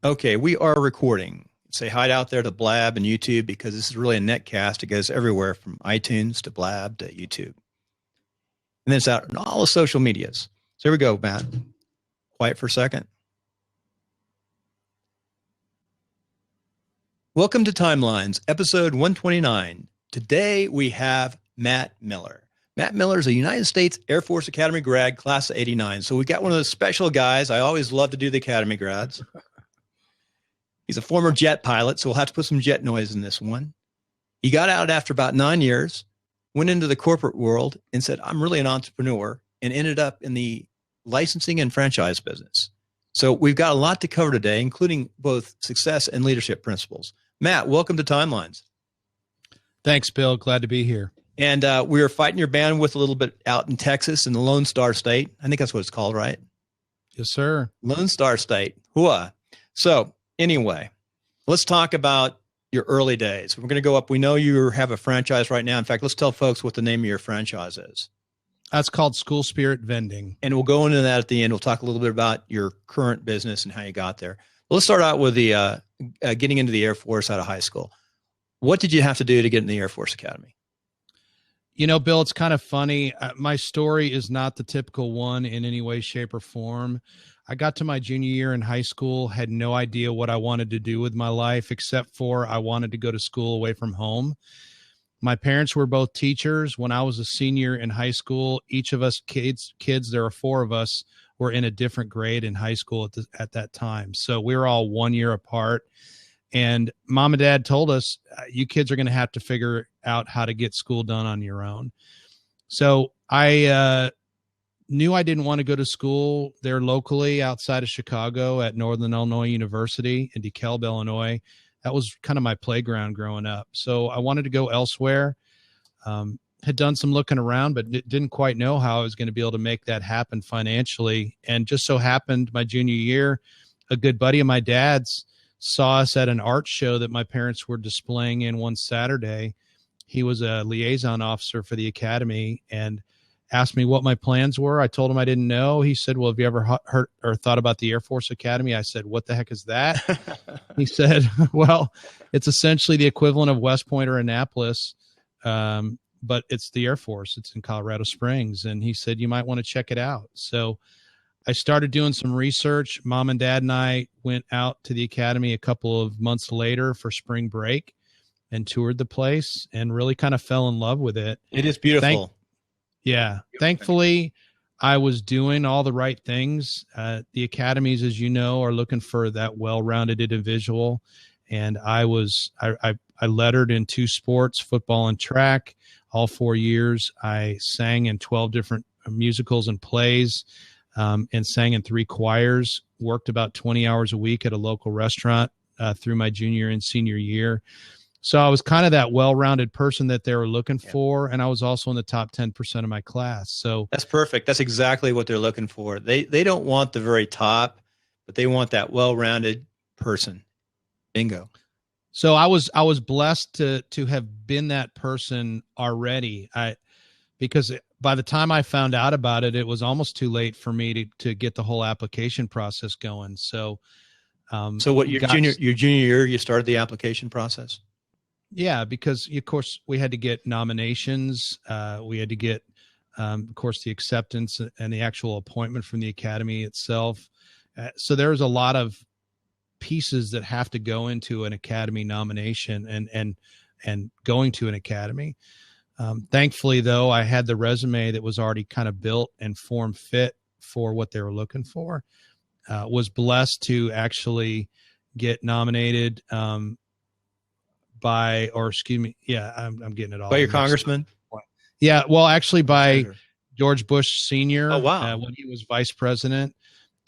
Okay, we are recording. Say hi out there to Blab and YouTube because this is really a netcast. It goes everywhere from iTunes to Blab to YouTube. And then it's out on all the social medias. So here we go, Matt. Quiet for a second. Welcome to Timelines, episode 129. Today we have Matt Miller. Matt Miller is a United States Air Force Academy grad, class of 89. So we got one of those special guys. I always love to do the Academy grads. He's a former jet pilot, so we'll have to put some jet noise in this one. He got out after about 9 years, went into the corporate world and said, I'm really an entrepreneur, and ended up in the licensing and franchise business. So we've got a lot to cover today, including both success and leadership principles. Matt, welcome to Timelines. Thanks, Bill. Glad to be here. And we were fighting your bandwidth a little bit out in Texas in the Lone Star State. I think that's what it's called, right? Yes, sir. Lone Star State. Hooah. So anyway, let's talk about your early days. We're going to go up. We know you have a franchise right now. In fact, let's tell folks what the name of your franchise is. That's called School Spirit Vending. And we'll go into that at the end. We'll talk a little bit about your current business and how you got there. Let's start out with the getting into the Air Force out of high school. What did you have to do to get in the Air Force Academy? You know, Bill, it's kind of funny. My story is not the typical one in any way, shape, or form. I got to my junior year in high school, had no idea what I wanted to do with my life, except for I wanted to go to school away from home. My parents were both teachers. When I was a senior in high school, each of us kids, there are 4 of us, were in a different grade in high school at that time. So we were all 1 year apart. And mom and dad told us, you kids are going to have to figure out how to get school done on your own. So I knew I didn't want to go to school there locally outside of Chicago at Northern Illinois University in DeKalb, Illinois. That was kind of my playground growing up. So I wanted to go elsewhere. Had done some looking around, but didn't quite know how I was going to be able to make that happen financially. And just so happened my junior year, a good buddy of my dad's saw us at an art show that my parents were displaying in one Saturday. He was a liaison officer for the academy and asked me what my plans were. I told him I didn't know. He said, well, have you ever heard or thought about the Air Force Academy? I said, what the heck is that? He said, well, it's essentially the equivalent of West Point or Annapolis, but it's the Air Force. It's in Colorado Springs. And he said, you might want to check it out. So I started doing some research. Mom and Dad and I went out to the academy a couple of months later for spring break and toured the place and really kind of fell in love with it. It is beautiful. Thankfully, I was doing all the right things. The academies, as you know, are looking for that well-rounded individual. And I lettered in 2 sports, football and track, all 4 years. I sang in 12 different musicals and plays. And sang in 3 choirs, worked about 20 hours a week at a local restaurant through my junior and senior year. So I was kind of that well-rounded person that they were looking for, and I was also in the top 10% of my class. So that's perfect. That's exactly what they're looking for. They don't want the very top, but they want that well-rounded person. Bingo. So I was blessed to have been that person already. Because by the time I found out about it, it was almost too late for me to get the whole application process going. So, what your junior year, you started the application process? Yeah, because of course we had to get nominations. We had to get, of course, the acceptance and the actual appointment from the academy itself. So there's a lot of pieces that have to go into an academy nomination and going to an academy. Thankfully, though, I had the resume that was already kind of built and form fit for what they were looking for. Was blessed to actually get nominated I'm getting it all. By your congressman? Yeah, well, actually by George Bush Sr. Oh, wow. When he was vice president.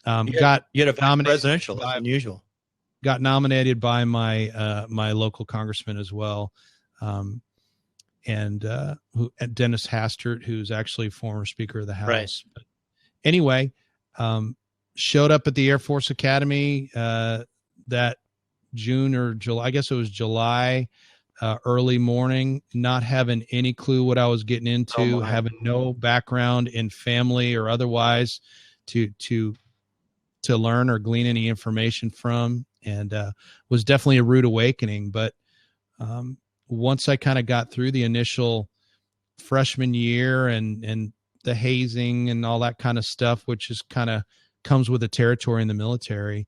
You had a vice presidential. That's unusual. Got nominated by my local congressman as well. And Dennis Hastert, who's actually former Speaker of the House. Right. But anyway, showed up at the Air Force Academy that June or July, I guess it was July, early morning, not having any clue what I was getting into, having no background in family or otherwise to to learn or glean any information from, and was definitely a rude awakening. But once I kind of got through the initial freshman year and the hazing and all that kind of stuff, which is kind of comes with the territory in the military,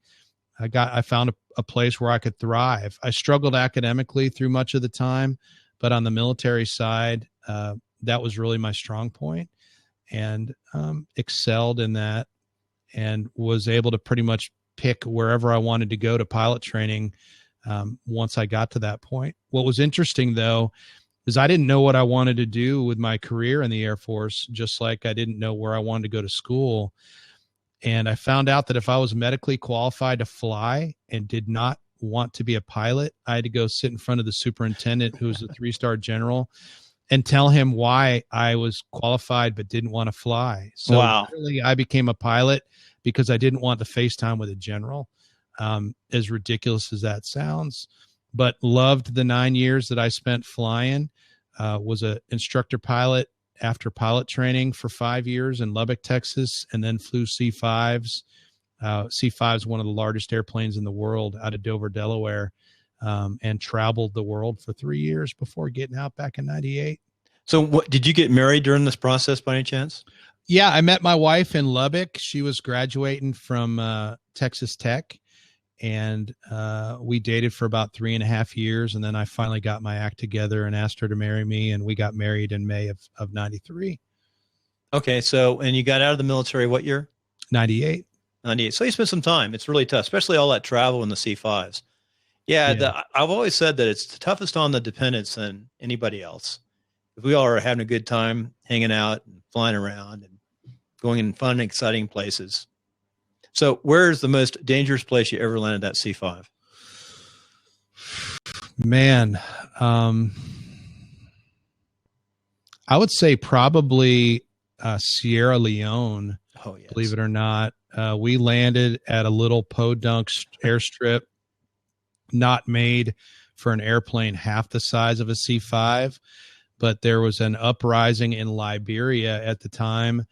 I found a place where I could thrive. I struggled academically through much of the time, but on the military side, that was really my strong point, and excelled in that, and was able to pretty much pick wherever I wanted to go to pilot training once I got to that point. What was interesting, though, is I didn't know what I wanted to do with my career in the Air Force, just like I didn't know where I wanted to go to school. And I found out that if I was medically qualified to fly and did not want to be a pilot, I had to go sit in front of the superintendent, who was a 3-star general, and tell him why I was qualified but didn't want to fly. So wow. Literally, I became a pilot because I didn't want to FaceTime with a general, as ridiculous as that sounds. But loved the 9 years that I spent flying. Was an instructor pilot after pilot training for 5 years in Lubbock, Texas, and then flew C-5s. C-5 is one of the largest airplanes in the world out of Dover, Delaware, and traveled the world for 3 years before getting out back in 98. So what, did you get married during this process by any chance? Yeah, I met my wife in Lubbock. She was graduating from Texas Tech, and we dated for about 3.5 years. And then I finally got my act together and asked her to marry me. And we got married in May of 93. Okay. So, and you got out of the military what year? 98. 98. So you spent some time. It's really tough, especially all that travel in the C-5s. Yeah. I've always said that it's the toughest on the dependents than anybody else. If we all are having a good time hanging out and flying around and going in fun and exciting places. So where's the most dangerous place you ever landed that C-5? Man, I would say probably Sierra Leone. Oh, yes. Believe it or not. We landed at a little podunk airstrip, not made for an airplane half the size of a C-5, but there was an uprising in Liberia at the time,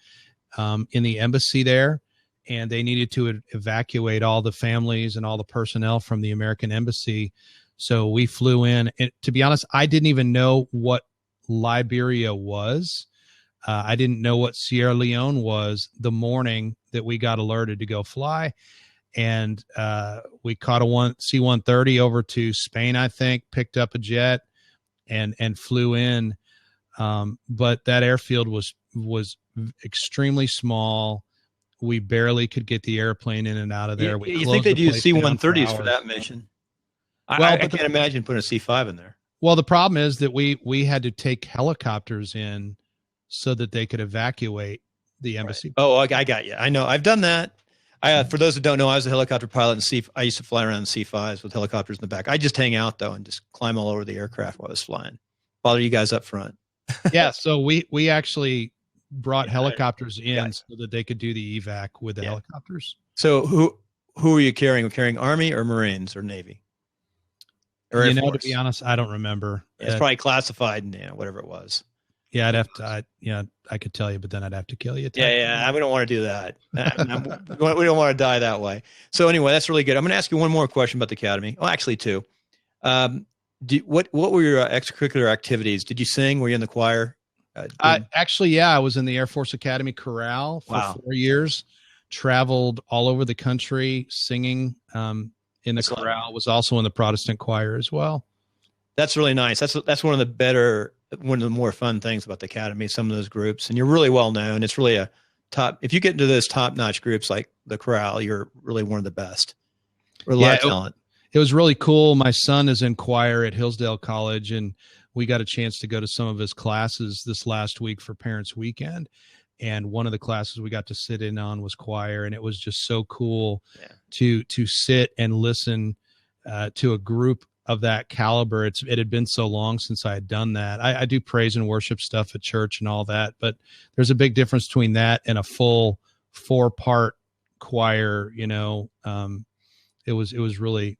in the embassy there. And they needed to evacuate all the families and all the personnel from the American embassy. So we flew in. And to be honest, I didn't even know what Liberia was. I didn't know what Sierra Leone was the morning that we got alerted to go fly. And we caught a C-130 over to Spain, I think, picked up a jet and flew in. But that airfield was extremely small. We barely could get the airplane in and out of there. You think they'd use C-130s for that mission? Well, I can't imagine putting a C-5 in there. Well, the problem is that we had to take helicopters in so that they could evacuate the embassy. Right. Oh, I got you. I know. I've done that. For those who don't know, I was a helicopter pilot, and I used to fly around in C-5s with helicopters in the back. I just hang out, though, and just climb all over the aircraft while I was flying. Bother you guys up front. Yeah, so we actually brought helicopters in so that they could do the evac with the helicopters. So who were you carrying? Were you carrying Army or Marines or Navy? Or Air Force? To be honest, I don't remember. It's probably classified and whatever it was. Yeah, I'd have to. I could tell you, but then I'd have to kill you. Yeah, we don't want to do that. We don't want to die that way. So anyway, that's really good. I'm going to ask you one more question about the Academy. Oh, actually, two. What were your extracurricular activities? Did you sing? Were you in the choir? I was in the Air Force Academy chorale for 4 years. Traveled all over the country singing in the chorale. Was also in the Protestant choir as well. That's really nice. That's one of the more fun things about the Academy. Some of those groups, and you're really well known. It's really a top. If you get into those top notch groups like the chorale, you're really one of the best. Or a lot of talent. It was really cool. My son is in choir at Hillsdale College, and we got a chance to go to some of his classes this last week for Parents Weekend. And one of the classes we got to sit in on was choir. And it was just so cool to sit and listen to a group of that caliber. It had been so long since I had done that. I do praise and worship stuff at church and all that, but there's a big difference between that and a full 4-part choir. It was really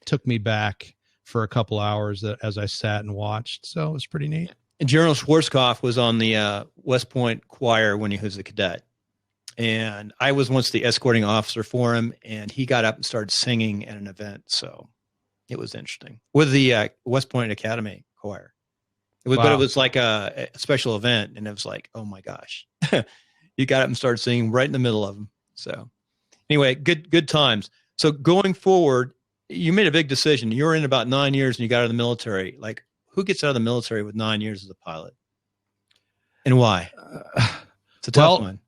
took me back for a couple hours as I sat and watched. So it was pretty neat. And General Schwarzkopf was on the West Point choir when he was a cadet. And I was once the escorting officer for him, and he got up and started singing at an event. So it was interesting with the West Point Academy Choir. But it Wow. was like a special event, and it was like, oh my gosh, you got up and started singing right in the middle of them. So anyway, good times. So going forward, you made a big decision. You were in about 9 years, and you got out of the military. Like, who gets out of the military with 9 years as a pilot, and why? It's a tough one.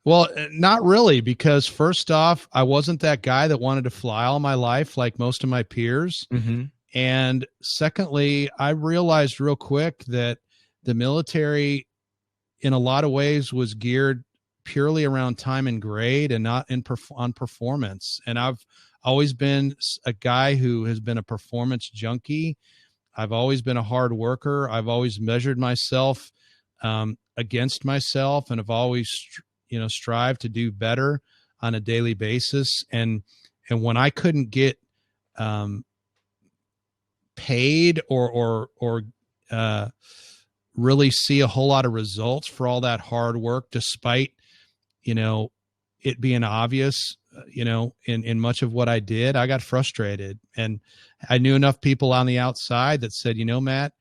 Well, not really, because first off, I wasn't that guy that wanted to fly all my life like most of my peers. Mm-hmm. And secondly, I realized real quick that the military, in a lot of ways, was geared purely around time and grade and not on performance. And I've always been a guy who has been a performance junkie. I've always been a hard worker. I've always measured myself against myself, and have always strive to do better on a daily basis. And when I couldn't get paid or really see a whole lot of results for all that hard work, despite it being obvious in much of what I did, I got frustrated. And I knew enough people on the outside that said, Matt,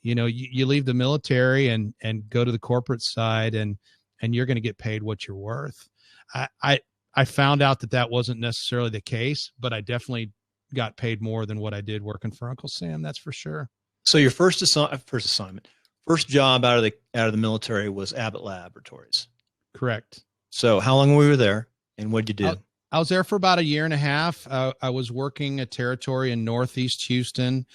you leave the military and go to the corporate side, and you're going to get paid what you're worth. I found out that wasn't necessarily the case, but I definitely got paid more than what I did working for Uncle Sam. That's for sure. So your first job out of the military was Abbott Laboratories. Correct. So how long were you there, and what did you do? I was there for about 1.5 years. I was working a territory in Northeast Houston,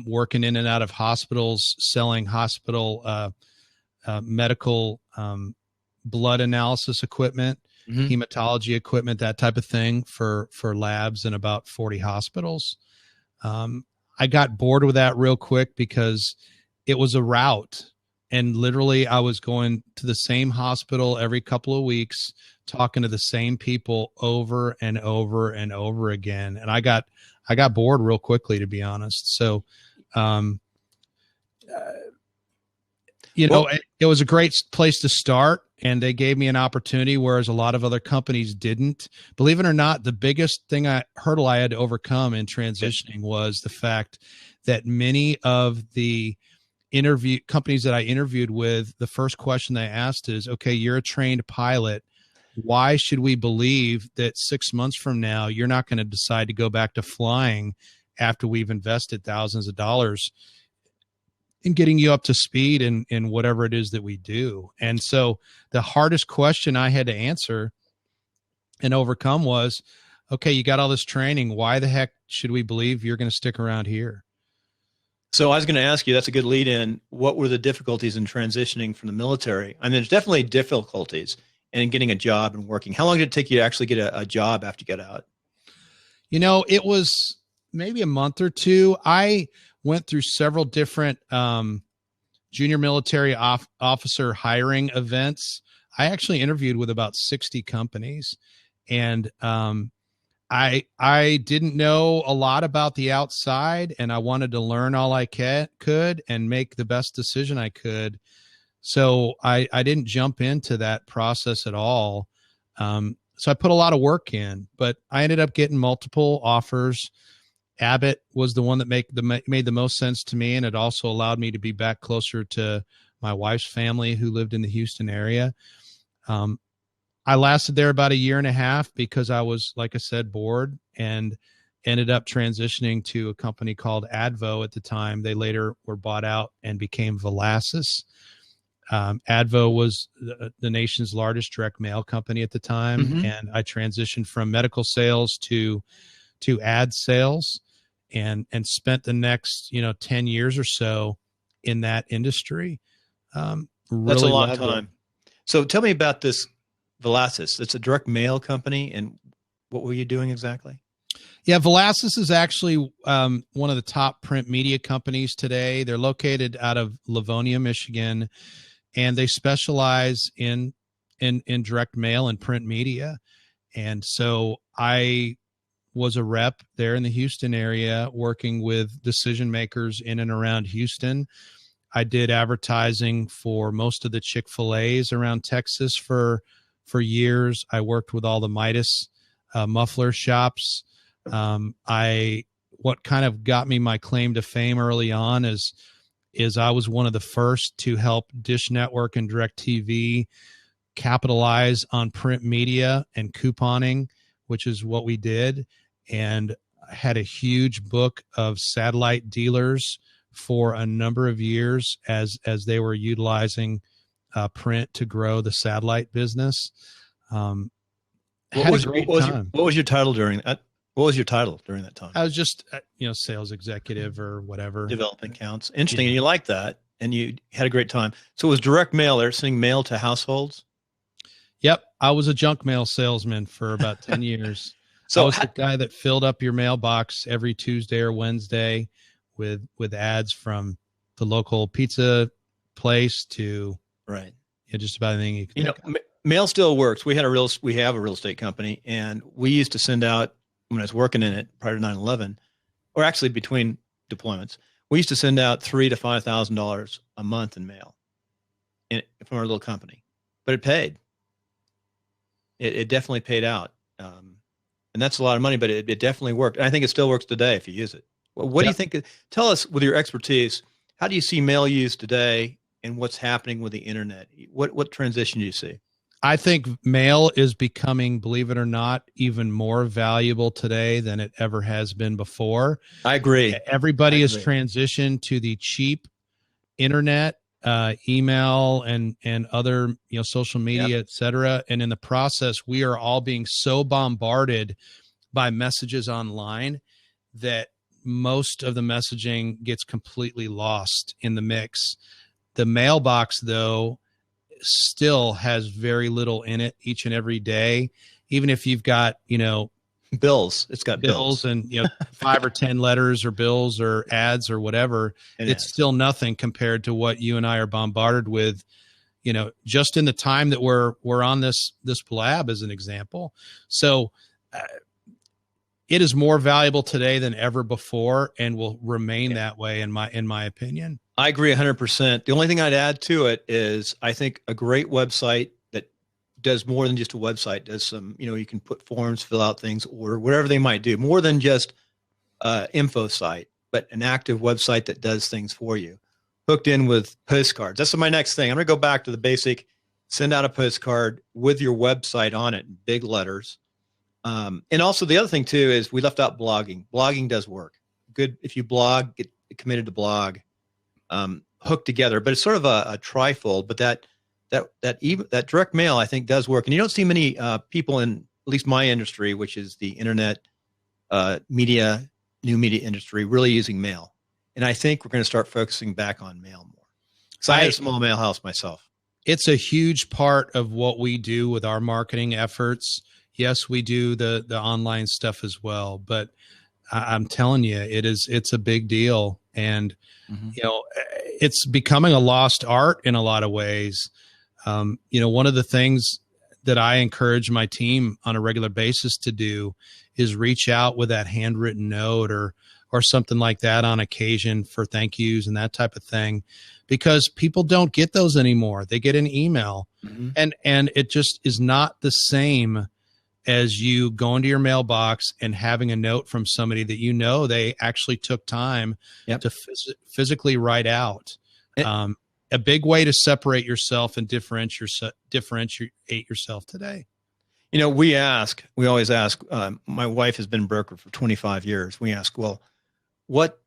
working in and out of hospitals, selling hospital medical blood analysis equipment, hematology equipment, that type of thing for labs in about 40 hospitals. I got bored with that real quick because it was a route. And literally I was going to the same hospital every couple of weeks, talking to the same people over and over and over again. And I got bored real quickly, to be honest. So, it was a great place to start, and they gave me an opportunity, whereas a lot of other companies didn't. Believe it or not, the biggest hurdle I had to overcome in transitioning was the fact that many of the companies that I interviewed with, the first question they asked is, okay, you're a trained pilot. Why should we believe that 6 months from now, you're not going to decide to go back to flying after we've invested thousands of dollars in getting you up to speed in whatever it is that we do? And so the hardest question I had to answer and overcome was, okay, you got all this training. Why the heck should we believe you're going to stick around here? So I was going to ask you, that's a good lead in. What were the difficulties in transitioning from the military? I mean, there's definitely difficulties in getting a job and working. How long did it take you to actually get a job after you got out? It was maybe a month or two. I went through several different junior military officer hiring events. I actually interviewed with about 60 companies, and I didn't know a lot about the outside, and I wanted to learn all I could and make the best decision I could. So I didn't jump into that process at all. So I put a lot of work in, but I ended up getting multiple offers. Abbott was the one that made the most sense to me, and it also allowed me to be back closer to my wife's family who lived in the Houston area. I lasted there about 1.5 years because I was, like I said, bored, and ended up transitioning to a company called Advo at the time. They later were bought out and became Velasys. Advo was the nation's largest direct mail company at the time. And I transitioned from medical sales to ad sales, and spent the next, 10 years or so in that industry. Really, that's a long time. So tell me about this Velasys. It's a direct mail company, and what were you doing exactly? Yeah, Velasys is actually one of the top print media companies today. They're located out of Livonia, Michigan, and they specialize in direct mail and print media. And so I was a rep there in the Houston area, working with decision makers in and around Houston. I did advertising for most of the Chick-fil-A's around Texas for for years. I worked with all the Midas muffler shops. What kind of got me my claim to fame early on is I was one of the first to help Dish Network and DirecTV capitalize on print media and couponing, which is what we did, and I had a huge book of satellite dealers for a number of years as they were utilizing print to grow the satellite business. What was your title during that? What was your title during that time? I was just, sales executive or whatever. Development accounts. Interesting. And you liked that and you had a great time. So it was direct mail. They're sending mail to households. Yep. I was a junk mail salesman for about 10 years. So I was the guy that filled up your mailbox every Tuesday or Wednesday with ads from the local pizza place to just about anything you can think of. Mail still works. We have a real estate company, and we used to send out, when I was working in it prior to 9/11, or actually between deployments, we used to send out $3,000 to $5,000 a month in mail from our little company, but it paid. It definitely paid out. And that's a lot of money, but it definitely worked. And I think it still works today if you use it. Well, what do you think? Tell us, with your expertise, how do you see mail used today and what's happening with the internet? What transition do you see? I think mail is becoming, believe it or not, even more valuable today than it ever has been before. I agree. Everybody has transitioned to the cheap internet, email and other, social media, et cetera. And in the process, we are all being so bombarded by messages online that most of the messaging gets completely lost in the mix. The mailbox, though, still has very little in it each and every day. Even if you've got, bills, it's got bills and 5 or 10 letters or bills or ads or whatever, it's still nothing compared to what you and I are bombarded with, just in the time that we're on this blab, as an example. So it is more valuable today than ever before and will remain that way in my opinion. I agree 100%. The only thing I'd add to it is I think a great website that does more than just a website, does some, you can put forms, fill out things, or whatever they might do, more than just info site, but an active website that does things for you, hooked in with postcards. That's my next thing. I'm going to go back to the basic, send out a postcard with your website on it in big letters. And also the other thing too is we left out blogging. Blogging does work. Good. If you blog, get committed to blog, hooked together, but it's sort of a trifold, but that direct mail, I think, does work. And you don't see many people in at least my industry, which is the internet media, new media industry, really using mail. And I think we're going to start focusing back on mail more. So I have a small mail house myself. It's a huge part of what we do with our marketing efforts. Yes, we do the online stuff as well, but I'm telling you, it's a big deal. And, it's becoming a lost art in a lot of ways. One of the things that I encourage my team on a regular basis to do is reach out with that handwritten note or something like that on occasion for thank yous and that type of thing, because people don't get those anymore. They get an email, and it just is not the same as you going to your mailbox and having a note from somebody that they actually took time to physically write out. A big way to separate yourself and differentiate yourself today. We always ask, my wife has been a broker for 25 years. We ask, well, what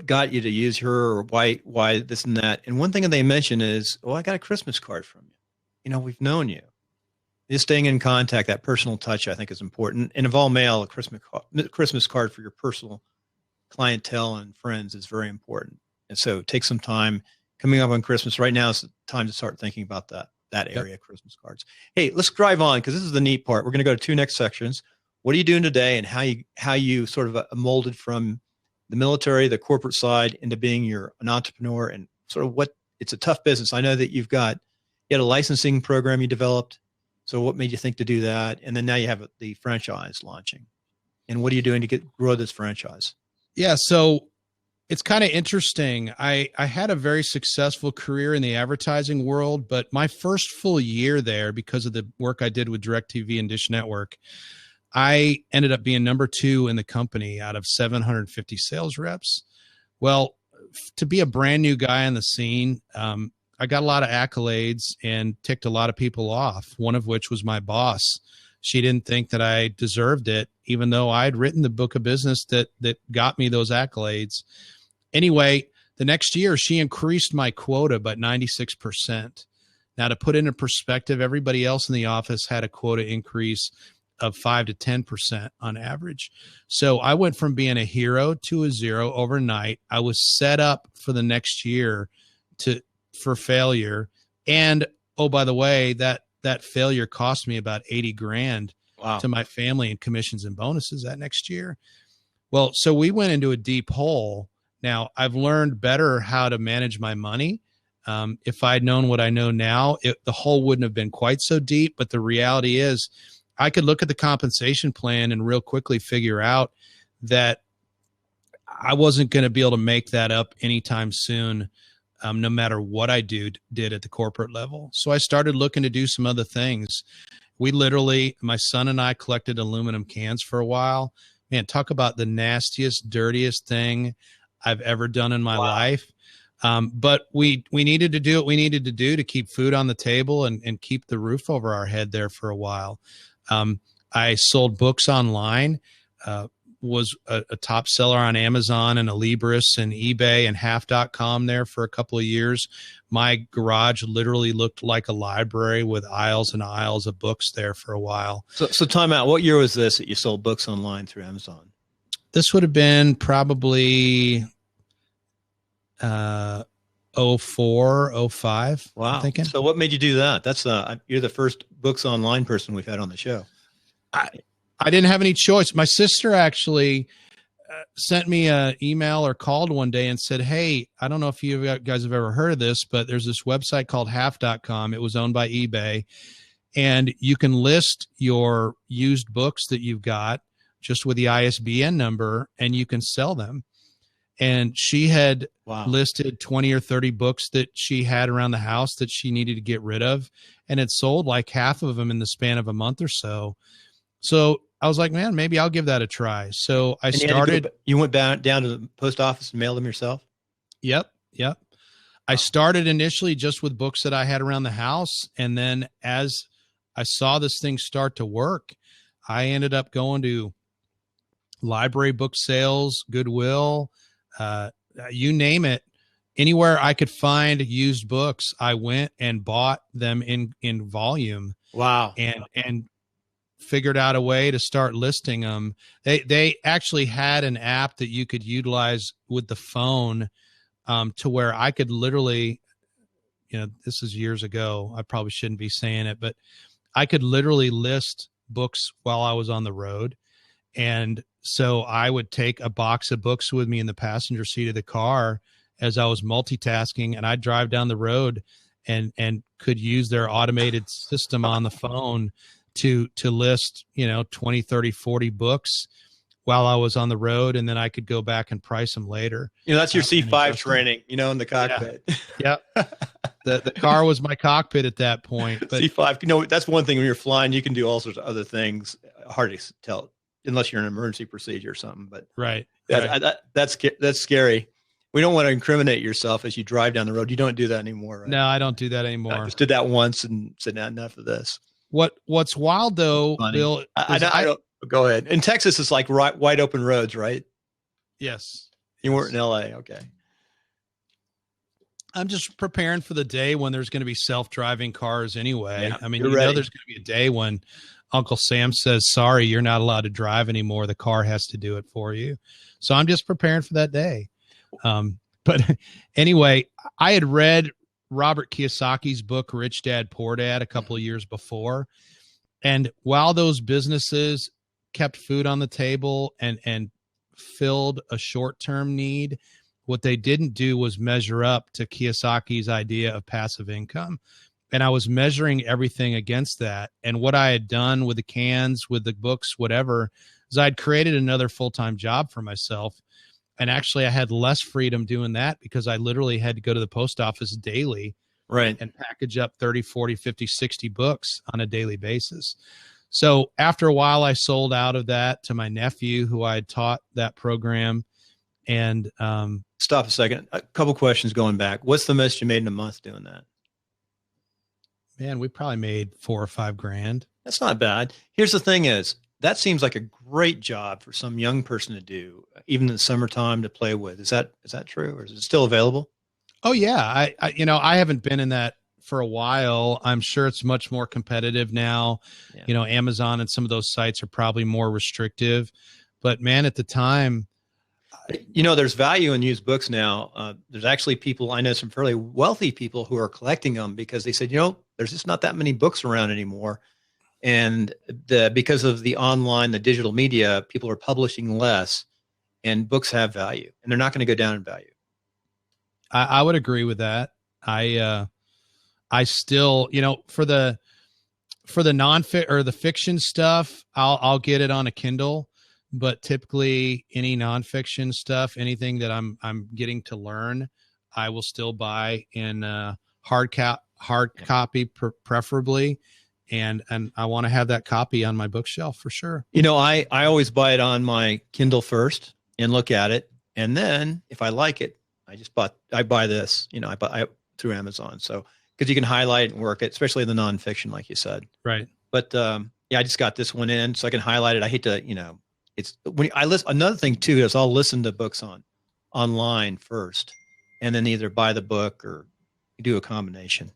got you to use her, or why this and that? And one thing that they mention is, I got a Christmas card from you. We've known you. Just staying in contact, that personal touch, I think, is important. And of all mail, a Christmas card for your personal clientele and friends is very important. And so take some time coming up on Christmas. Right now is the time to start thinking about that area, Christmas cards. Hey, let's drive on, because this is the neat part. We're going to go to 2 next sections. What are you doing today, and how you sort of molded from the military, the corporate side, into being an entrepreneur, and sort of it's a tough business. I know that you had a licensing program you developed. So what made you think to do that? And then now you have the franchise launching. And what are you doing to grow this franchise? Yeah. So It's kind of interesting. I had a very successful career in the advertising world, but my first full year there, because of the work I did with DirecTV and Dish Network, I ended up being number 2 in the company out of 750 sales reps. Well, to be a brand new guy on the scene, I got a lot of accolades and ticked a lot of people off, one of which was my boss. She didn't think that I deserved it, even though I'd written the book of business that got me those accolades. Anyway, the next year, she increased my quota by 96%. Now, to put into perspective, everybody else in the office had a quota increase of 5 to 10% on average. So I went from being a hero to a zero overnight. I was set up for the next year for failure. And, oh, by the way, that failure cost me about 80 grand to my family in commissions and bonuses that next year. Well, so we went into a deep hole. Now, I've learned better how to manage my money. If I'd known what I know now, the hole wouldn't have been quite so deep. But the reality is I could look at the compensation plan and real quickly figure out that I wasn't going to be able to make that up anytime soon, no matter what I did at the corporate level. So I started looking to do some other things. We literally, my son and I collected aluminum cans for a while. Man, talk about the nastiest, dirtiest thing I've ever done in my life. But we needed to do what we needed to do to keep food on the table and keep the roof over our head there for a while. I sold books online, was a top seller on Amazon and Alibris and eBay and half.com there for a couple of years. My garage literally looked like a library with aisles and aisles of books there for a while. So time out. What year was this that you sold books online through Amazon? This would have been probably 04, 05. Wow. I'm thinking. So what made you do that? That's you're the first books online person we've had on the show. I didn't have any choice. My sister actually sent me an email or called one day and said, hey, I don't know if you guys have ever heard of this, but there's this website called half.com. It was owned by eBay. And you can list your used books that you've got just with the ISBN number, and you can sell them. And she had listed 20 or 30 books that she had around the house that she needed to get rid of, and had sold like half of them in the span of a month or so. So I was like, man, maybe I'll give that a try. So I started. You went down to the post office and mailed them yourself? Yep. I started initially just with books that I had around the house. And then as I saw this thing start to work, I ended up going to library book sales, Goodwill, you name it. Anywhere I could find used books, I went and bought them in volume. Wow. And figured out a way to start listing them. They actually had an app that you could utilize with the phone, to where I could literally, this is years ago. I probably shouldn't be saying it, but I could literally list books while I was on the road. And so I would take a box of books with me in the passenger seat of the car as I was multitasking, and I'd drive down the road and could use their automated system on the phone to list, 20, 30, 40 books while I was on the road. And then I could go back and price them later. That's your C5 training, in the cockpit. Yeah. The car was my cockpit at that point. But C5, that's one thing when you're flying, you can do all sorts of other things. Hard to tell unless you're in an emergency procedure or something, but right. That's scary. We don't want to incriminate yourself as you drive down the road. You don't do that anymore, right? No, I don't do that anymore. I just did that once and said, "Not enough of this." What's wild though, Bill? I don't. Go ahead. In Texas, it's like wide open roads, right? Yes. You weren't in LA, okay? I'm just preparing for the day when there's going to be self-driving cars anyway. Yeah, I mean, there's going to be a day when Uncle Sam says, "Sorry, you're not allowed to drive anymore. The car has to do it for you." So I'm just preparing for that day. But anyway, I had read Robert Kiyosaki's book, Rich Dad, Poor Dad, a couple of years before. And while those businesses kept food on the table and filled a short-term need, what they didn't do was measure up to Kiyosaki's idea of passive income. And I was measuring everything against that. And what I had done with the cans, with the books, whatever, is I'd created another full-time job for myself. And actually I had less freedom doing that because I literally had to go to the post office daily, Right. and package up 30, 40, 50, 60 books on a daily basis. So after a while, I sold out of that to my nephew, who I had taught that program. And Stop a second. A couple questions going back. What's the most you made in a month doing that? man, we probably made $4 or $5 grand. That's not bad. Here's the thing is, that seems like a great job for some young person to do, even in the summertime, to play with. Is that true, or is it still available? Oh yeah. I haven't been in that for a while. I'm sure it's much more competitive now. Yeah. Amazon and some of those sites are probably more restrictive, but man, at the time, There's value in used books now. There's actually people, I know some fairly wealthy people who are collecting them because they said, there's just not that many books around anymore. And because of the online, the digital media, people are publishing less, and books have value, and they're not going to go down in value. I would agree with that. I still, for the non-fic or the fiction stuff, I'll get it on a Kindle, but typically any nonfiction stuff, anything that I'm getting to learn, I will still buy in hard copy preferably. And I want to have that copy on my bookshelf for sure. I always buy it on my Kindle first and look at it. And then if I like it, I buy this, I buy through Amazon. So, because you can highlight and work it, especially the nonfiction, like you said. Right. But I just got this one in so I can highlight it. I hate to, it's when I listen. Another thing too is I'll listen to books online first, and then either buy the book or do a combination.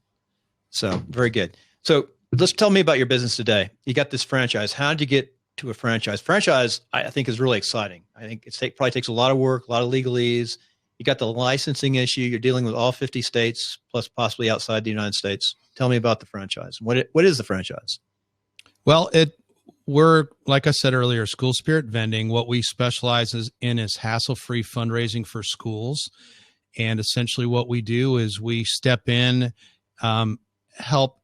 So very good. So let's tell me about your business today. You got this franchise. How did you get to a franchise? Franchise, I think, is really exciting. I think probably takes a lot of work, a lot of legalese. You got the licensing issue. You're dealing with all 50 states, plus possibly outside the United States. Tell me about the franchise. What is the franchise? Well, we're, like I said earlier, School Spirit Vending. What we specialize in is hassle-free fundraising for schools. And essentially what we do is we step in, help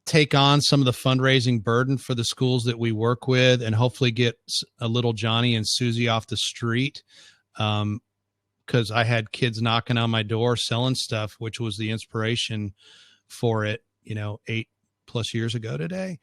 take on some of the fundraising burden for the schools that we work with, and hopefully get a little Johnny and Susie off the street. Because I had kids knocking on my door selling stuff, which was the inspiration for it, 8+ years ago today.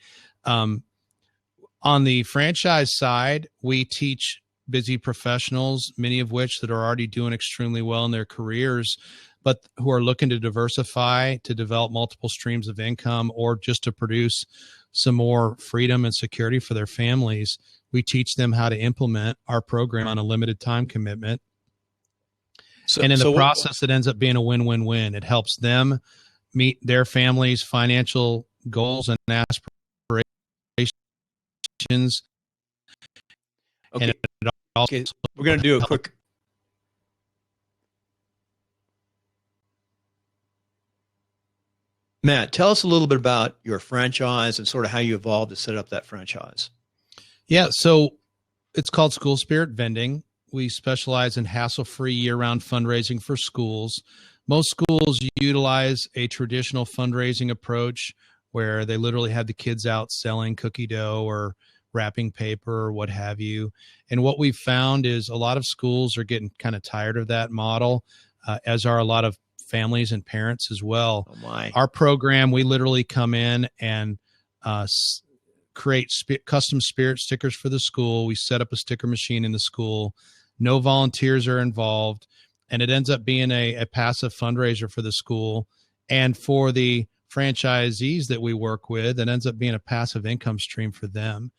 On the franchise side, we teach busy professionals, many of which that are already doing extremely well in their careers, but who are looking to diversify, to develop multiple streams of income, or just to produce some more freedom and security for their families. We teach them how to implement our program on a limited time commitment. And in the process, it ends up being a win-win-win. It helps them meet their family's financial goals and aspirations. Okay. And it also, okay. We're going to do a quick. Matt, tell us a little bit about your franchise and sort of how you evolved to set up that franchise. Yeah, so it's called School Spirit Vending. We specialize in hassle-free year-round fundraising for schools. Most schools utilize a traditional fundraising approach where they literally have the kids out selling cookie dough or wrapping paper or what have you. And what we've found is a lot of schools are getting kind of tired of that model, as are a lot of families and parents as well. Oh my. Our program, we literally come in and create custom spirit stickers for the school. We set up a sticker machine in the school. No volunteers are involved, and it ends up being a passive fundraiser for the school. And for the franchisees that we work with, it ends up being a passive income stream for them,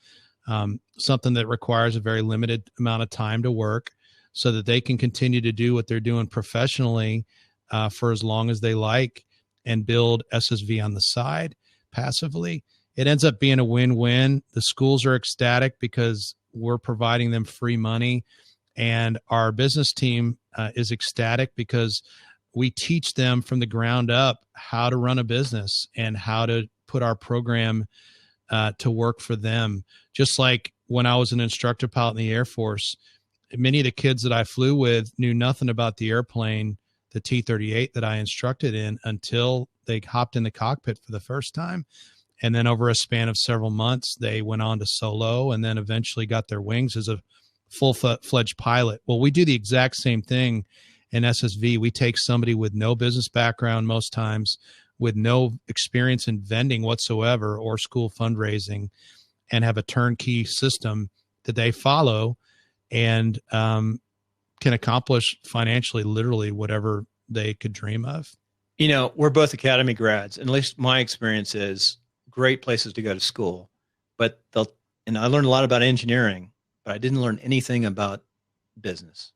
something that requires a very limited amount of time to work so that they can continue to do what they're doing professionally for as long as they like and build SSV on the side passively. It ends up being a win-win. The schools are ecstatic because we're providing them free money. And our business team is ecstatic because we teach them from the ground up how to run a business and how to put our program to work for them. Just like when I was an instructor pilot in the Air Force, many of the kids that I flew with knew nothing about the airplane, the T-38 that I instructed in, until they hopped in the cockpit for the first time. And then over a span of several months, they went on to solo and then eventually got their wings as a full-fledged pilot. Well, we do the exact same thing in SSV. We take somebody with no business background most times, with no experience in vending whatsoever or school fundraising, and have a turnkey system that they follow and can accomplish financially literally whatever they could dream of. You know, we're both academy grads, and at least my experience is great places to go to school. And I learned a lot about engineering, but I didn't learn anything about business.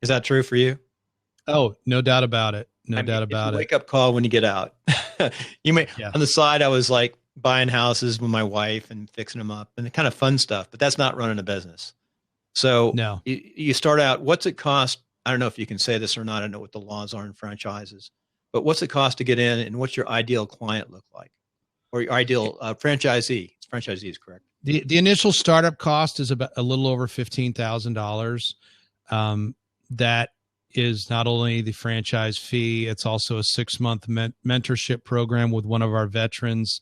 Is that true for you? Oh, no doubt about it. No doubt about it's a it. wake up call when you get out. On the side, I was like buying houses with my wife and fixing them up and the kind of fun stuff, but that's not running a business. So no, you start out, what's it cost? I don't know if you can say this or not. I don't know what the laws are in franchises, but what's it cost to get in, and what's your ideal client look like? Or your ideal franchisee? It's franchisees, correct? The initial startup cost is about a little over $15,000. That is not only the franchise fee, it's also a 6-month mentorship program with one of our veterans.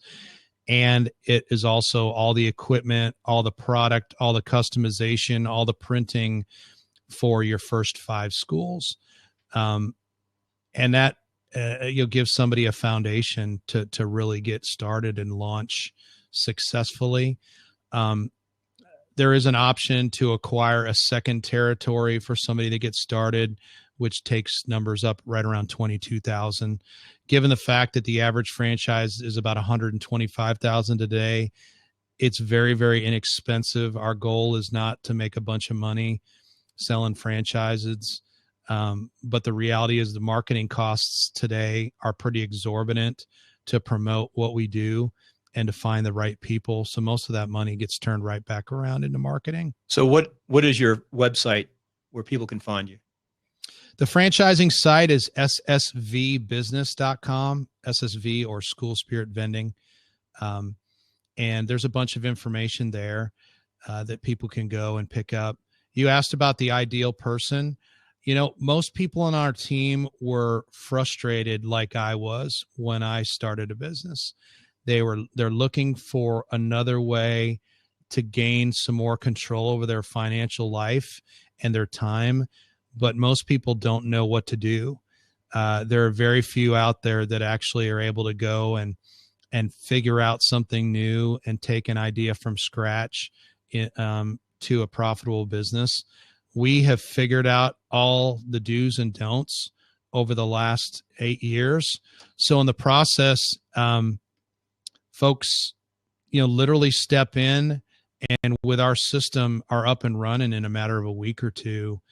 And it is also all the equipment, all the product, all the customization, all the printing for your first 5 schools. And that you'll give somebody a foundation to really get started and launch successfully. There is an option to acquire a second territory for somebody to get started, which takes numbers up right around 22,000. Given the fact that the average franchise is about 125,000 today, it's very, very inexpensive. Our goal is not to make a bunch of money selling franchises. But the reality is the marketing costs today are pretty exorbitant to promote what we do and to find the right people. So most of that money gets turned right back around into marketing. So what is your website where people can find you? The franchising site is ssvbusiness.com, SSV or School Spirit Vending. And there's a bunch of information there that people can go and pick up. You asked about the ideal person. You know, most people on our team were frustrated like I was when I started a business. They're looking for another way to gain some more control over their financial life and their time, but most people don't know what to do. There are very few out there that actually are able to go and figure out something new and take an idea from scratch to a profitable business. We have figured out all the do's and don'ts over the last 8 years. So in the process, folks, literally step in and with our system are up and running in a matter of a week or two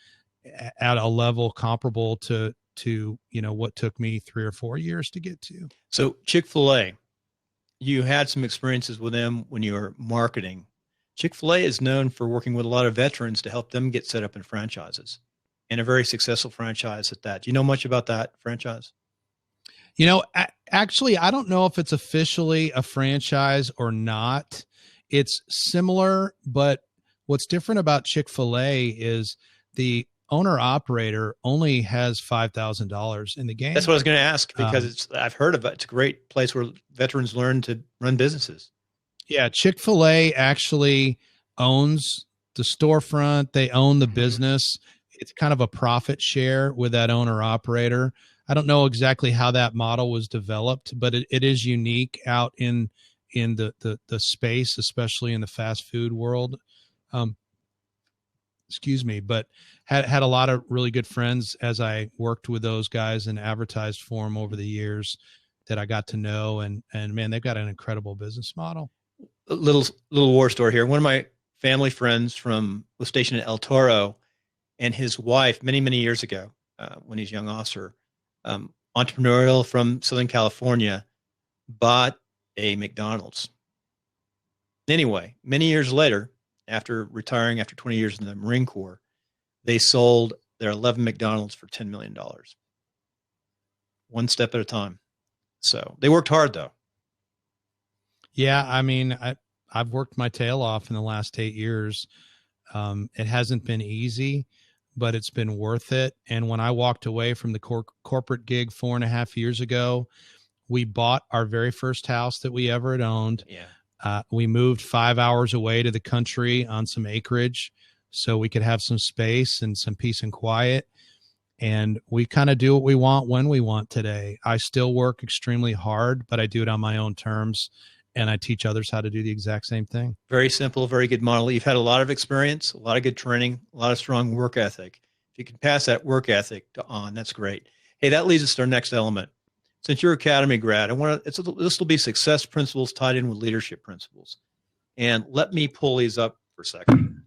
at a level comparable to what took me 3 or 4 years to get to. So Chick-fil-A, you had some experiences with them when you were marketing. Chick-fil-A is known for working with a lot of veterans to help them get set up in franchises, and a very successful franchise at that. Do you know much about that franchise? Actually, I don't know if it's officially a franchise or not. It's similar, but what's different about Chick-fil-A is the owner-operator only has $5,000 in the game. That's what I was going to ask, because I've heard of it. It's a great place where veterans learn to run businesses. Yeah, Chick-fil-A actually owns the storefront. They own the business. It's kind of a profit share with that owner-operator. I don't know exactly how that model was developed, but it is unique out in the space, especially in the fast food world. But had a lot of really good friends as I worked with those guys and advertised for them over the years that I got to know. And man, they've got an incredible business model. A little war story here. One of my family friends was stationed at El Toro, and his wife many, many years ago, when he's a young officer, entrepreneurial from Southern California, bought a McDonald's. Anyway, many years later, after retiring after 20 years in the Marine Corps, they sold their 11 McDonald's for $10 million. One step at a time. So they worked hard, though. Yeah, I mean, I've worked my tail off in the last 8 years. It hasn't been easy, but it's been worth it. And when I walked away from the corporate gig 4.5 years ago, we bought our very first house that we ever had owned. Yeah. We moved 5 hours away to the country on some acreage so we could have some space and some peace and quiet. And we kind of do what we want when we want today. I still work extremely hard, but I do it on my own terms. And I teach others how to do the exact same thing. Very simple, very good model. You've had a lot of experience, a lot of good training, a lot of strong work ethic. If you can pass that work ethic on, that's great. Hey, that leads us to our next element. Since you're Academy grad, this will be success principles tied in with leadership principles. And let me pull these up for a second.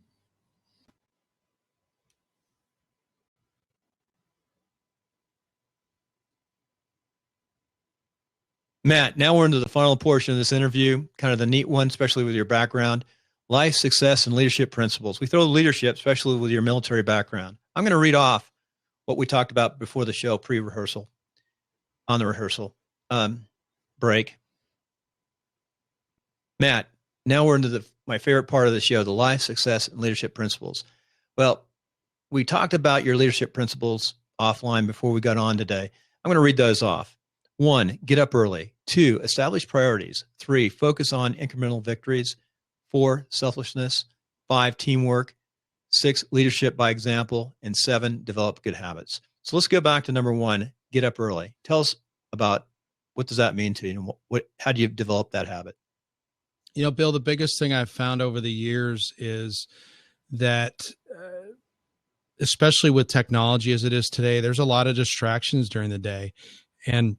Matt, now we're into the final portion of this interview, kind of the neat one, especially with your background. Life, success, and leadership principles. We throw leadership, especially with your military background. I'm going to read off what we talked about before the show, pre-rehearsal, on the rehearsal break. Matt, now we're into my favorite part of the show, the life, success, and leadership principles. Well, we talked about your leadership principles offline before we got on today. I'm going to read those off. 1, get up early. 2, establish priorities. 3, focus on incremental victories. 4, selflessness. 5, teamwork. 6, leadership by example. And 7, develop good habits. So let's go back to number 1, get up early. Tell us about what does that mean to you, and how do you develop that habit? You know, Bill, the biggest thing I've found over the years is that, especially with technology as it is today, there's a lot of distractions during the day. And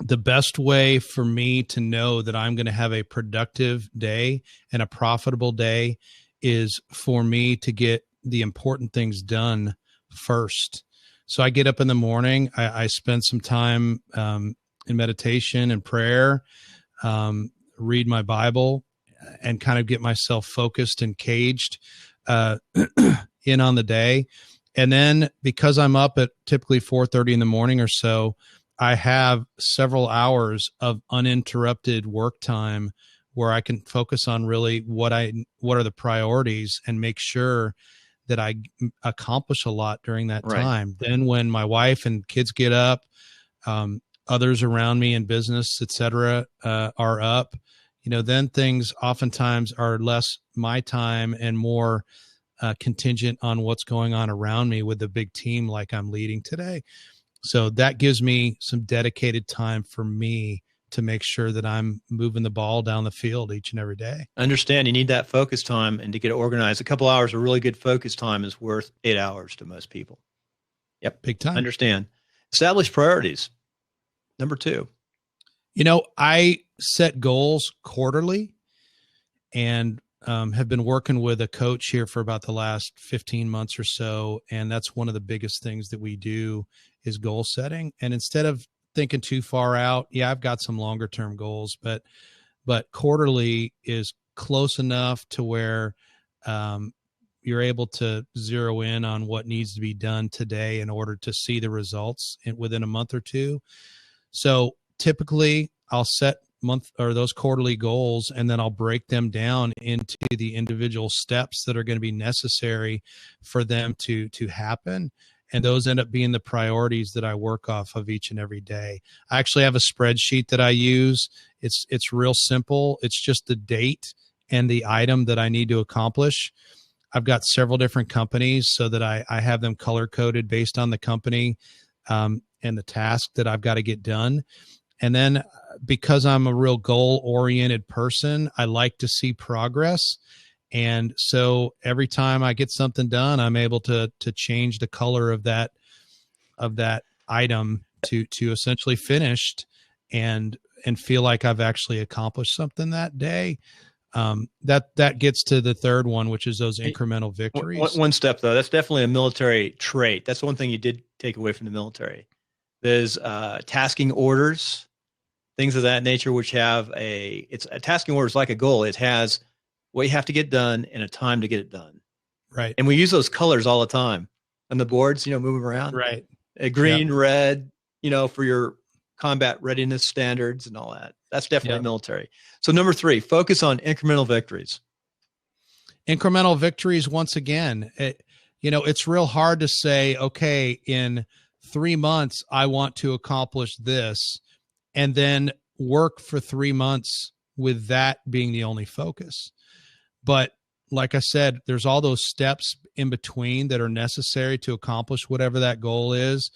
the best way for me to know that I'm going to have a productive day and a profitable day is for me to get the important things done first. So I get up in the morning, I spend some time in meditation and prayer, read my Bible, and kind of get myself focused and caged in on the day. And then because I'm up at typically 4:30 in the morning or so, I have several hours of uninterrupted work time where I can focus on really what are the priorities and make sure that I accomplish a lot during that time. Then when my wife and kids get up, others around me in business, et cetera, are up, then things oftentimes are less my time and more contingent on what's going on around me with the big team like I'm leading today. So that gives me some dedicated time for me to make sure that I'm moving the ball down the field each and every day. Understand you need that focus time, and to get organized, a couple hours of really good focus time is worth 8 hours to most people. Yep. Big time. Understand. Establish priorities. Number 2. I set goals quarterly and have been working with a coach here for about the last 15 months or so. And that's one of the biggest things that we do is goal setting. And instead of thinking too far out, I've got some longer term goals, but quarterly is close enough to where you're able to zero in on what needs to be done today in order to see the results within a month or two. So typically I'll set those quarterly goals, and then I'll break them down into the individual steps that are going to be necessary for them to happen. And those end up being the priorities that I work off of each and every day. I actually have a spreadsheet that I use. It's real simple. It's just the date and the item that I need to accomplish. I've got several different companies so that I have them color coded based on the company and the task that I've got to get done. And then because I'm a real goal-oriented person, I like to see progress. And so every time I get something done, I'm able to change the color of that item to essentially finished and feel like I've actually accomplished something that day. That gets to the third one, which is those incremental victories. One step though, that's definitely a military trait. That's the one thing you did take away from the military. There's tasking orders, things of that nature, which have a tasking order is like a goal. It has what you have to get done and a time to get it done. Right. And we use those colors all the time on the boards, moving around. Right. Green, red, for your combat readiness standards and all that. That's definitely military. So number 3, focus on incremental victories. Incremental victories. Once again, it's real hard to say, okay, in 3 months, I want to accomplish this, and then work for 3 months with that being the only focus. But like I said, there's all those steps in between that are necessary to accomplish whatever that goal is.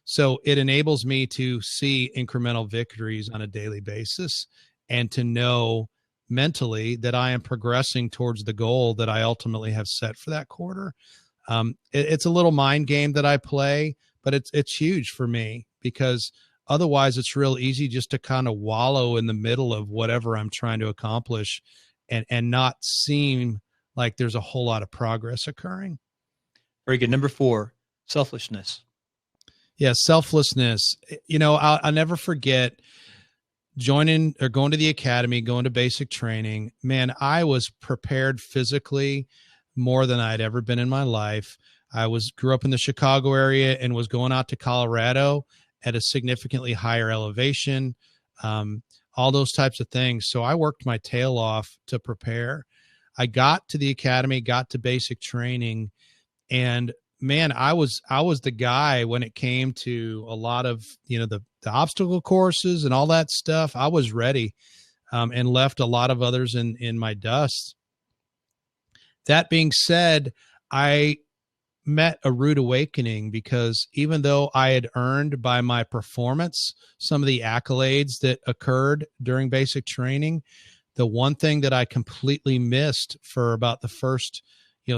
So it enables me to see incremental victories on a daily basis and to know mentally that I am progressing towards the goal that I ultimately have set for that quarter. It's a little mind game that I play, but it's huge for me because otherwise it's real easy just to kind of wallow in the middle of whatever I'm trying to accomplish and not seem like there's a whole lot of progress occurring. Very good. Number 4, selfishness. Yeah, selflessness. I'll never forget joining or going to the academy, going to basic training. Man, I was prepared physically more than I'd ever been in my life. I grew up in the Chicago area and was going out to Colorado at a significantly higher elevation, all those types of things. So I worked my tail off to prepare. I got to the academy, got to basic training, and man, I was the guy when it came to a lot of, the obstacle courses and all that stuff. I was ready, and left a lot of others in my dust. That being said, I met a rude awakening because even though I had earned by my performance some of the accolades that occurred during basic training, the one thing that I completely missed for about the first,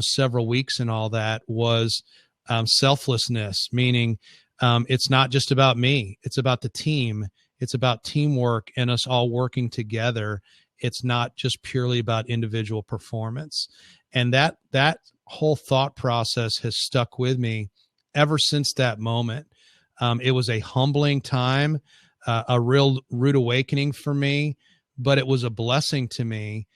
several weeks and all that was selflessness, meaning it's not just about me. It's about the team. It's about teamwork and us all working together. It's not just purely about individual performance. And that whole thought process has stuck with me ever since that moment. It was a humbling time, a real rude awakening for me, but it was a blessing to me,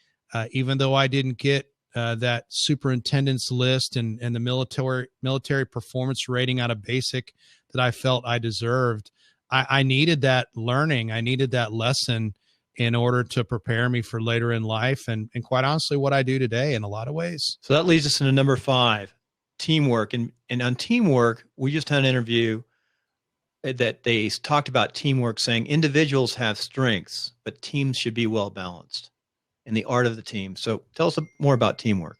even though I didn't get that superintendent's list and the military performance rating out of basic that I felt I deserved. I needed that learning. I needed that lesson in order to prepare me for later in life and quite honestly, what I do today in a lot of ways. So that leads us into number 5, teamwork. And on teamwork, we just had an interview that they talked about teamwork, saying individuals have strengths, but teams should be well balanced in the art of the team. So tell us more about teamwork.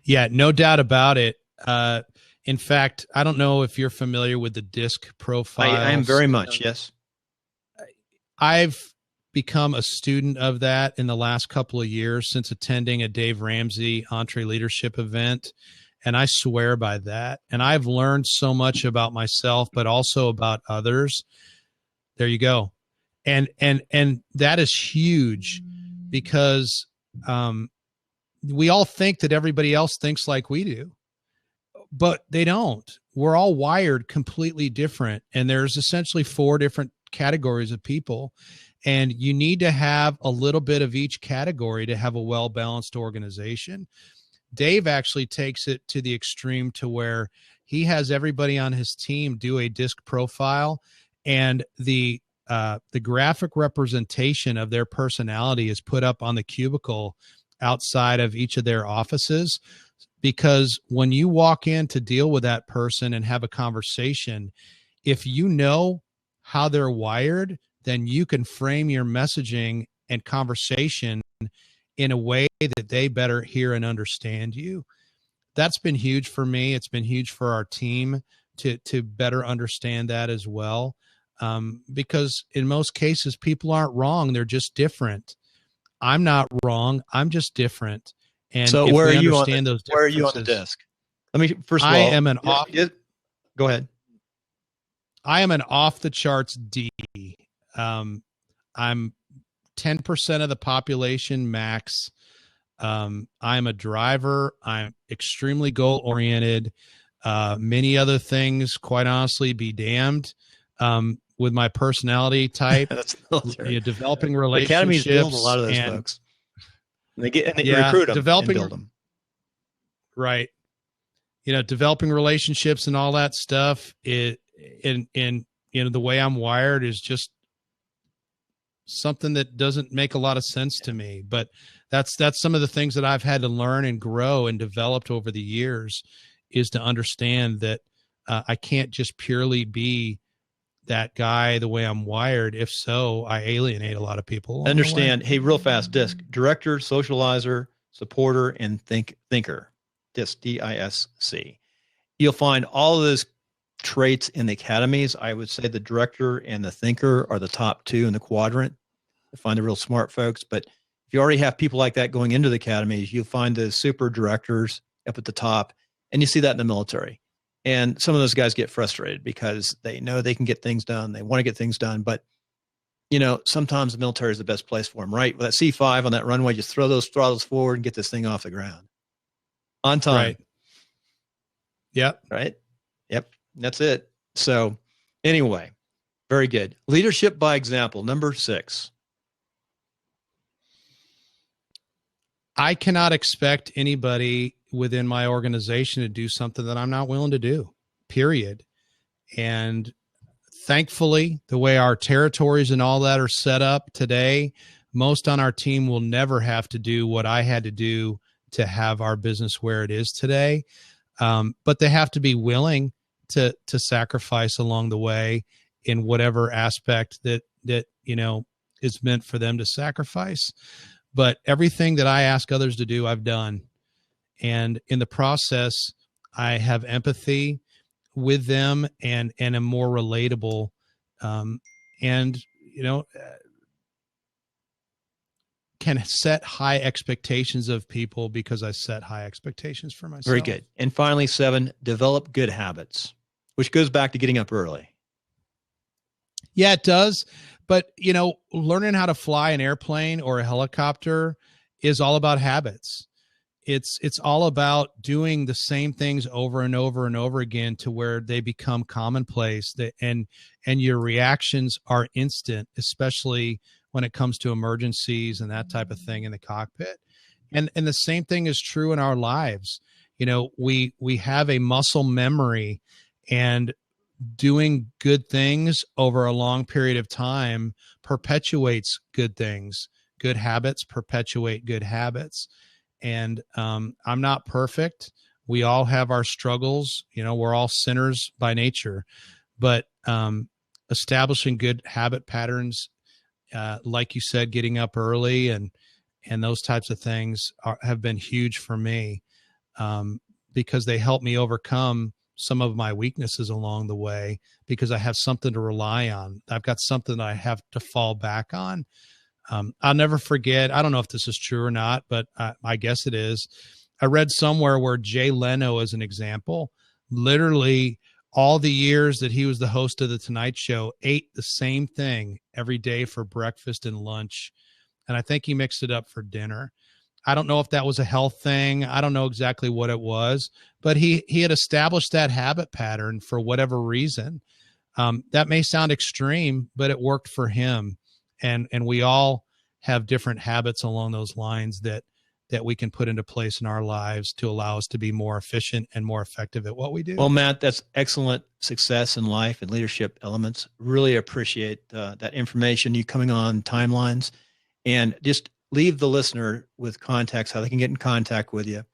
Yeah, no doubt about it. In fact, I don't know if you're familiar with the DISC profile. I am very much, yes. I've become a student of that in the last couple of years since attending a Dave Ramsey EntreLeadership event. And I swear by that. And I've learned so much about myself, but also about others. There you go. And that is huge because we all think that everybody else thinks like we do, but they don't. We're all wired completely different. And there's essentially 4 different categories of people. And you need to have a little bit of each category to have a well-balanced organization. Dave actually takes it to the extreme to where he has everybody on his team do a DISC profile, and the graphic representation of their personality is put up on the cubicle outside of each of their offices. Because when you walk in to deal with that person and have a conversation, if you know how they're wired, then you can frame your messaging and conversation in a way that they better hear and understand you. That's been huge for me. It's been huge for our team to better understand that as well. Because in most cases, people aren't wrong. They're just different. I'm not wrong. I'm just different. And so if where we are you understand on those where are you on the differences- DISC? Let me first of all. I am an off. Go ahead. I am an off the charts D. I'm 10% of the population max. I'm a driver. I'm extremely goal oriented. Many other things, quite honestly, be damned. With my personality type, That's military. Developing The relationships. academies build a lot of those folks. And they Yeah, recruit them developing- and build them. Right. Developing relationships and all that stuff. The way I'm wired is just something that doesn't make a lot of sense to me, but that's some of the things that I've had to learn and grow and developed over the years, is to understand that I can't just purely be that guy the way I'm wired. If so, I alienate a lot of people along Understand, the way. hey, real fast, DISC, director, socializer, supporter, and thinker. DISC, DISC. You'll find all of those traits in the academies. I would say the director and the thinker are the top two in the quadrant. I find the real smart folks. But if you already have people like that going into the academies, you'll find the super directors up at the top. And you see that in the military. And some of those guys get frustrated because they know they can get things done. They want to get things done. But, sometimes the military is the best place for them, right? With that C5 on that runway, just throw those throttles forward and get this thing off the ground. On time. Right. Yep. Right. Yep. That's it. So anyway, very good. Leadership by example, number 6. I cannot expect anybody within my organization to do something that I'm not willing to do, period. And thankfully, the way our territories and all that are set up today, most on our team will never have to do what I had to do to have our business where it is today. But they have to be willing to sacrifice along the way in whatever aspect that is meant for them to sacrifice. But everything that I ask others to do, I've done. And in the process, I have empathy with them and am more relatable. Can set high expectations of people because I set high expectations for myself. Very good. And finally, 7, develop good habits, which goes back to getting up early. Yeah, it does. But, learning how to fly an airplane or a helicopter is all about habits. It's all about doing the same things over and over and over again to where they become commonplace, and your reactions are instant, especially when it comes to emergencies and that type of thing in the cockpit. And the same thing is true in our lives. We have a muscle memory, and doing good things over a long period of time perpetuates good things. Good habits perpetuate good habits. And I'm not perfect. We all have our struggles. We're all sinners by nature. But establishing good habit patterns, like you said, getting up early and those types of things have been huge for me, because they help me overcome some of my weaknesses along the way, because I have something to rely on. I've got something that I have to fall back on. I'll never forget, I don't know if this is true or not, but I guess it is. I read somewhere where Jay Leno, as an example, literally all the years that he was the host of The Tonight Show, ate the same thing every day for breakfast and lunch. And I think he mixed it up for dinner. I don't know if that was a health thing. I don't know exactly what it was, but he had established that habit pattern for whatever reason. That may sound extreme, but it worked for him. And we all have different habits along those lines that we can put into place in our lives to allow us to be more efficient and more effective at what we do. Well, Matt, that's excellent success in life and leadership elements. Really appreciate that information, you coming on timelines, and just leave the listener with contacts, how they can get in contact with you.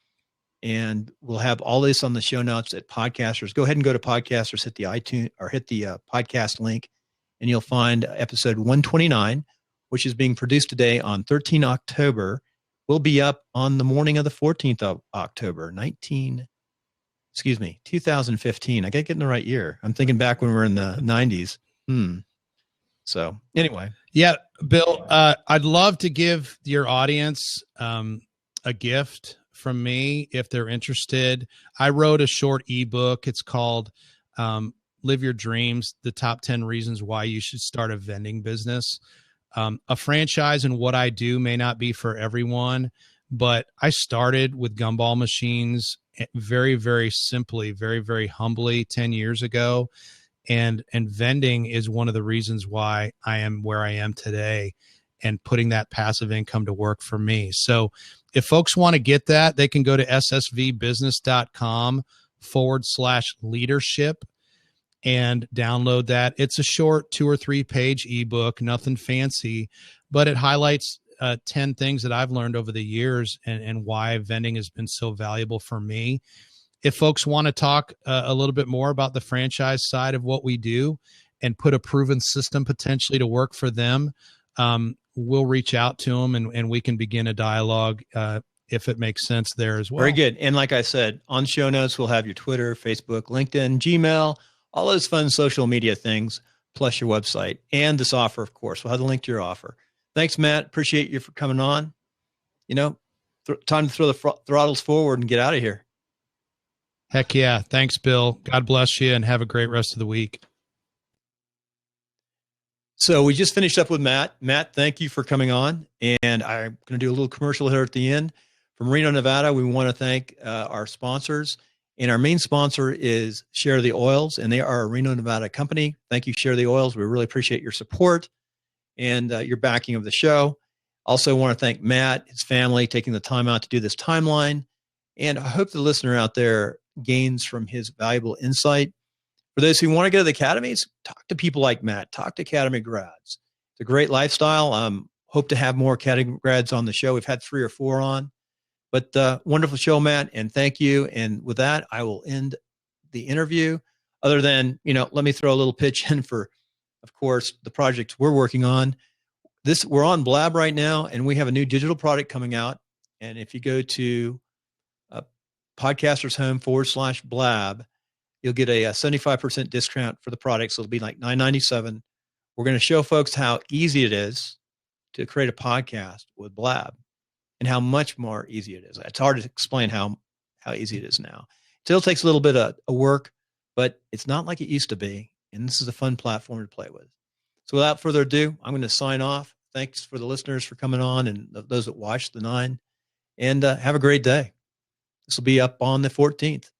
And we'll have all this on the show notes at Podcasters. Go ahead and go to Podcasters, hit the iTunes or hit the podcast link, and you'll find episode 129, which is being produced today on 13 October. We'll be up on the morning of the 14th of October, 2015. I got to get in the right year. I'm thinking back when we were in the 90s. So anyway. Yeah, Bill, I'd love to give your audience a gift from me if they're interested. I wrote a short ebook. It's called Live Your Dreams, the Top 10 Reasons Why You Should Start a Vending Business. A franchise and what I do may not be for everyone, but I started with gumball machines very, very simply, very, very humbly 10 years ago. And vending is one of the reasons why I am where I am today and putting that passive income to work for me. So if folks want to get that, they can go to ssvbusiness.com/leadership and download that. It's a short 2 or 3 page ebook, nothing fancy, but it highlights 10 things that I've learned over the years and why vending has been so valuable for me. If folks want to talk a little bit more about the franchise side of what we do and put a proven system potentially to work for them, we'll reach out to them and we can begin a dialogue if it makes sense there as well. Very good. And like I said, on show notes, we'll have your Twitter, Facebook, LinkedIn, Gmail, all those fun social media things, plus your website and this offer, of course. We'll have the link to your offer. Thanks, Matt. Appreciate you for coming on. Time to throw the throttles forward and get out of here. Heck yeah. Thanks, Bill. God bless you and have a great rest of the week. So we just finished up with Matt. Matt, thank you for coming on. And I'm going to do a little commercial here at the end. From Reno, Nevada, we want to thank our sponsors. And our main sponsor is Share the Oils, and they are a Reno, Nevada company. Thank you, Share the Oils. We really appreciate your support and your backing of the show. Also want to thank Matt, his family, taking the time out to do this timeline. And I hope the listener out there gains from his valuable insight. For those who want to go to the academies, talk to people like Matt, talk to academy grads. It's a great lifestyle. Hope to have more academy grads on the show. We've had 3 or 4 on, but wonderful show, Matt. And thank you. And with that, I will end the interview other than, let me throw a little pitch in for, of course, the projects we're working on. We're on Blab right now, and we have a new digital product coming out. And if you go to Podcaster's Home /Blab, you'll get a 75% discount for the product. So it'll be like $9.97. We're going to show folks how easy it is to create a podcast with Blab and how much more easy it is. It's hard to explain how easy it is now. It still takes a little bit of work, but it's not like it used to be. And this is a fun platform to play with. So without further ado, I'm going to sign off. Thanks for the listeners for coming on and those that watched the 9. And have a great day. This will be up on the 14th.